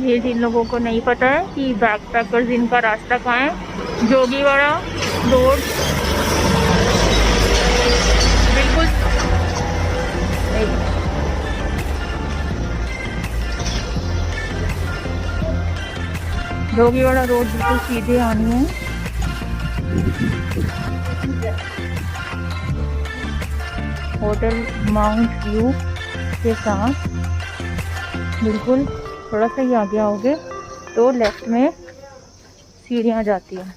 ये जिन लोगों को नहीं पता है कि बैकपैकर्स इनका रास्ता कहाँ है, जोगीवाड़ा रोड बिल्कुल जोगीवाड़ा रोड बिल्कुल सीधे आनी है। होटल माउंट व्यू के साथ बिल्कुल थोड़ा सा ही आगे आओगे तो लेफ्ट में सीढ़ियाँ जाती हैं।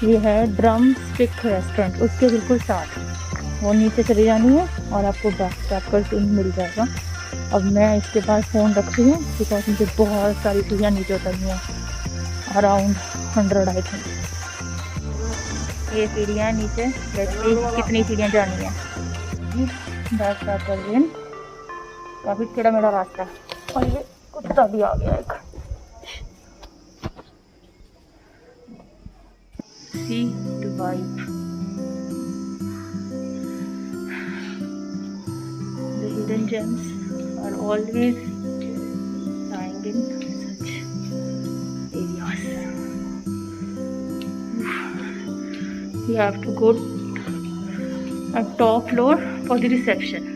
ये है ड्रम स्टिक रेस्टोरेंट, उसके बिल्कुल साथ वो नीचे चली जानी है और आपको बैकपैकर्स इन मिल जाएगा। अब मैं इसके पास फ़ोन रख रही हूँ बिकॉज मुझे बहुत सारी सीढ़ियाँ नीचे उतरनी है, अराउंड 100 आई थिंक। ये सीढ़ियाँ नीचे, देखिए कितनी सीढ़ियाँ जानी है। बैकपैकर्स इन काफ़ी टेढ़ा मेढ़ा रास्ता है और ये कुत्ता भी आ गया एक। See the vibe, the hidden gems are always lying in such areas. You have to go at top floor for the reception.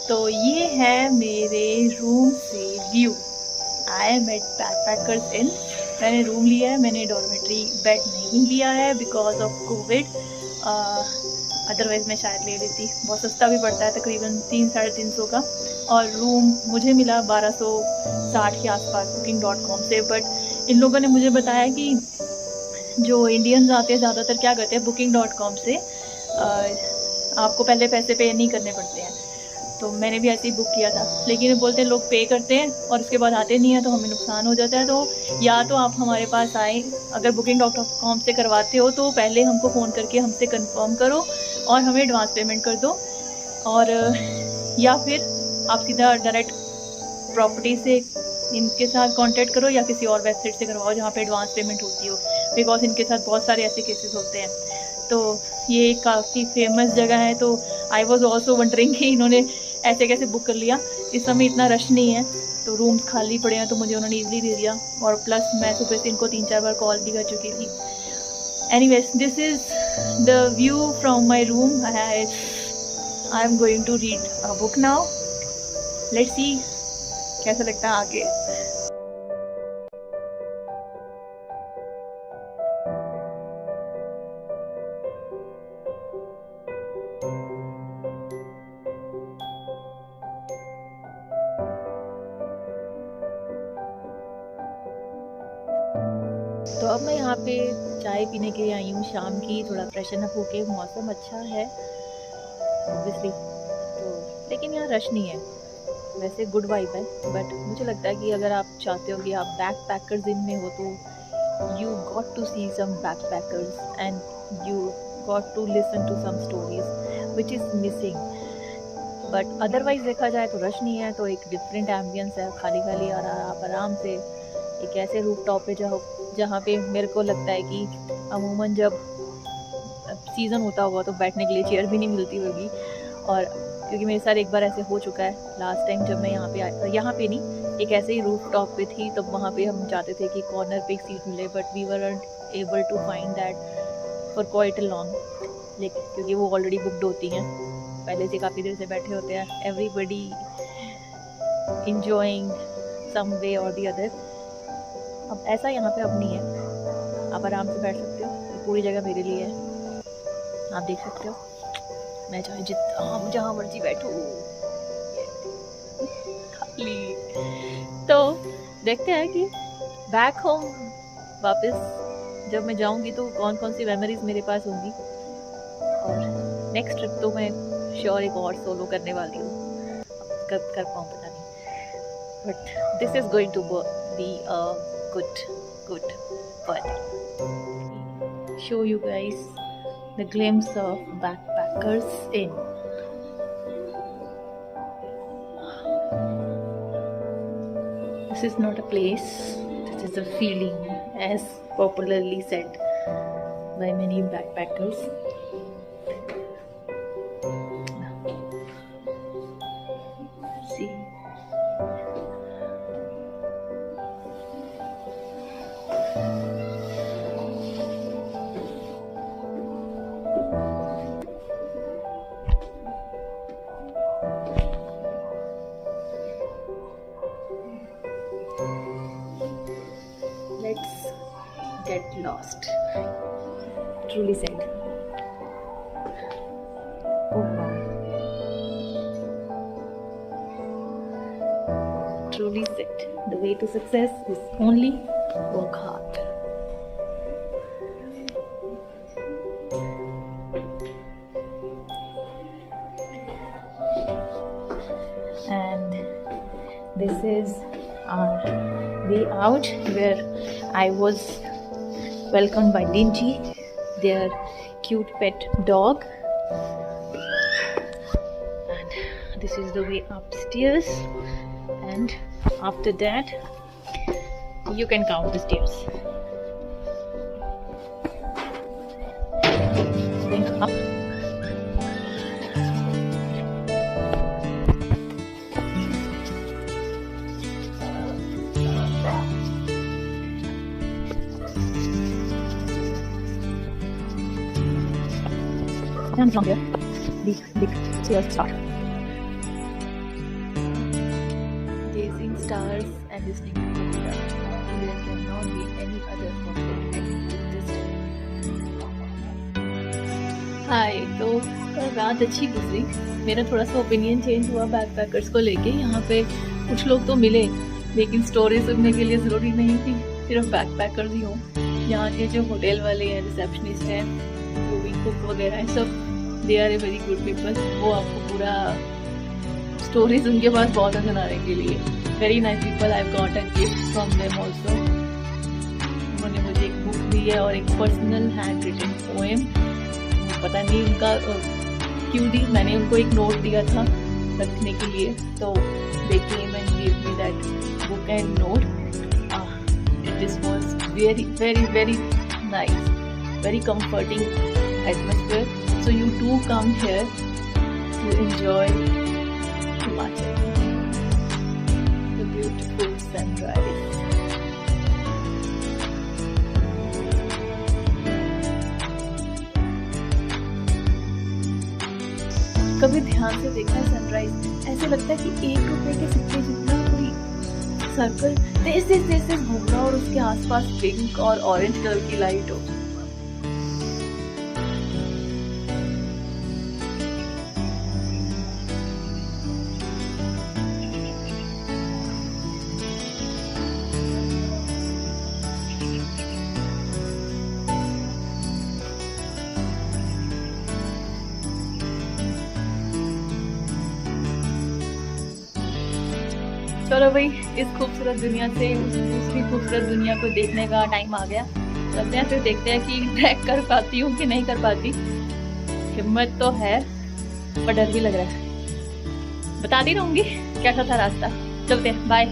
तो ये है मेरे रूम से view. I am at backpackers inn. मैंने रूम लिया है, मैंने डॉर्मेट्री बेड नहीं लिया है बिकॉज ऑफ कोविड। अदरवाइज़ मैं शायद ले लेती, बहुत सस्ता भी पड़ता है, तकरीबन 300-350 का। और रूम मुझे मिला 1260 के आसपास booking.com से। बट इन लोगों ने मुझे बताया कि जो इंडियंस आते हैं ज़्यादातर क्या करते हैं, booking.com से आपको पहले पैसे पे नहीं करने पड़ते हैं। तो मैंने भी ऐसे ही बुक किया था, लेकिन बोलते हैं लोग पे करते हैं और उसके बाद आते नहीं है तो हमें नुकसान हो जाता है। तो या तो आप हमारे पास आए, अगर booking.com से करवाते हो तो पहले हमको फ़ोन करके हमसे कंफर्म करो और हमें एडवांस पेमेंट कर दो, और या फिर आप सीधा डायरेक्ट प्रॉपर्टी से इनके साथ कांटेक्ट करो या किसी और वेबसाइट से करवाओ जहाँ पे एडवांस पेमेंट होती हो, बिकॉज इनके साथ बहुत सारे ऐसे केसेस होते हैं। तो ये काफ़ी फेमस जगह है। तो आई वॉज ऑल्सो वंडरिंग कि इन्होंने ऐसे कैसे बुक कर लिया। इस समय इतना रश नहीं है तो रूम्स खाली पड़े हैं, तो मुझे उन्होंने ईजिली दे दिया। और प्लस मैं सुबह से इनको 3-4 बार कॉल भी कर चुकी थी। Anyways, this is the view from my room. I am going to read a book now. Let's see कैसा लगता है आगे। तो अब मैं यहाँ पे चाय पीने के लिए आई हूँ शाम की, थोड़ा फ्रेशन अप होके। मौसम अच्छा है ऑब्वियसली, तो लेकिन यहाँ रश नहीं है, वैसे गुड वाइब है। बट मुझे लगता है कि अगर आप चाहते हो कि आप बैकपैकर्स इन में हो तो you got to see some backpackers and you got to listen to some stories which is missing. But otherwise देखा जाए तो रश नहीं है, तो एक डिफरेंट एम्बियंस है, खाली खाली आ रहा है। आप आराम से एक ऐसे रूफ टॉप पे जाओ जहाँ पे मेरे को लगता है कि अमूमन जब सीज़न होता होगा तो बैठने के लिए चेयर भी नहीं मिलती होगी। और क्योंकि मेरे साथ एक बार ऐसे हो चुका है, लास्ट टाइम जब मैं यहाँ पे आई, यहाँ पे नहीं, एक ऐसे ही रूफ टॉप पे थी, तब वहाँ पे हम चाहते थे कि कॉर्नर पे एक सीट मिले, but we weren't able to find that for quite a long. लेकिन क्योंकि वो ऑलरेडी बुकड होती हैं, पहले से काफ़ी देर से बैठे होते हैं, एवरीबडी इंजॉइंग सम वे और दी अदर। अब ऐसा यहाँ पे अब नहीं है, आप आराम से बैठ सकते हो, ये पूरी जगह मेरे लिए है। आप देख सकते हो, मैं चाहे जितना जहाँ मर्जी बैठूँ, खाली। तो देखते हैं कि बैक होम वापस जब मैं जाऊँगी तो कौन कौन सी मेमोरीज मेरे पास होंगी। और नेक्स्ट ट्रिप तो मैं श्योर एक और सोलो करने वाली हूँ, कब कर पाऊँ पता नहीं। but this is going to be a good fun. Show you guys the glimpse of Backpackers Inn. This is not a place, this is a feeling, as popularly said by many backpackers. See. Let's get lost. Truly said. Oh wow. Truly said. The way to success is only work hard. And this is our way out, where I was welcomed by Dingy, their cute pet dog. And this is the way upstairs, and after that you can count the stairs. Going up. And from here, big stairs start. Gazing stars and listening to the guitar. There cannot be any other perfect ending to this day. हाय, तो रात अच्छी गुजरी. मेरा थोड़ा सा opinion change हुआ backpackers को लेके. यहाँ पे कुछ लोग तो मिले, लेकिन स्टोरी सुनने के लिए ज़रूरी नहीं थी सिर्फ बैकपैकर्स ही हों. यहाँ के जो होटल वाले हैं, रिसेप्शनिस्ट हैं, मूवी कुक वगैरह है, सब they are a very good people. वो आपको पूरा स्टोरीज उनके पास बहुत है सुनाने के लिए. Very nice people. I got a gift from them also. उन्होंने मुझे एक बुक दी है और एक पर्सनल हैंड रिटन पोएम. पता नहीं उनका क्यों दी. मैंने उनको एक नोट दिया था रखने के लिए, तो they came and give me that book and note. This was very very very nice, very comforting atmosphere. So you do come here to enjoy Himachal, the beautiful sunrise. कभी ध्यान से देखना है सनराइज, ऐसे लगता है कि 1 रुपए के सिक्के जितना कोई सर्कल तेज घूम रहा और उसके आसपास पिंक और ऑरेंज कलर की लाइट हो. चलो भाई, इस खूबसूरत दुनिया से दूसरी खूबसूरत दुनिया को देखने का टाइम आ गया. चलते हैं, फिर देखते हैं कि ट्रैक कर पाती हूँ कि नहीं कर पाती. हिम्मत तो है पर डर भी लग रहा है. बताती रहूंगी कैसा था रास्ता. चलते हैं, बाय.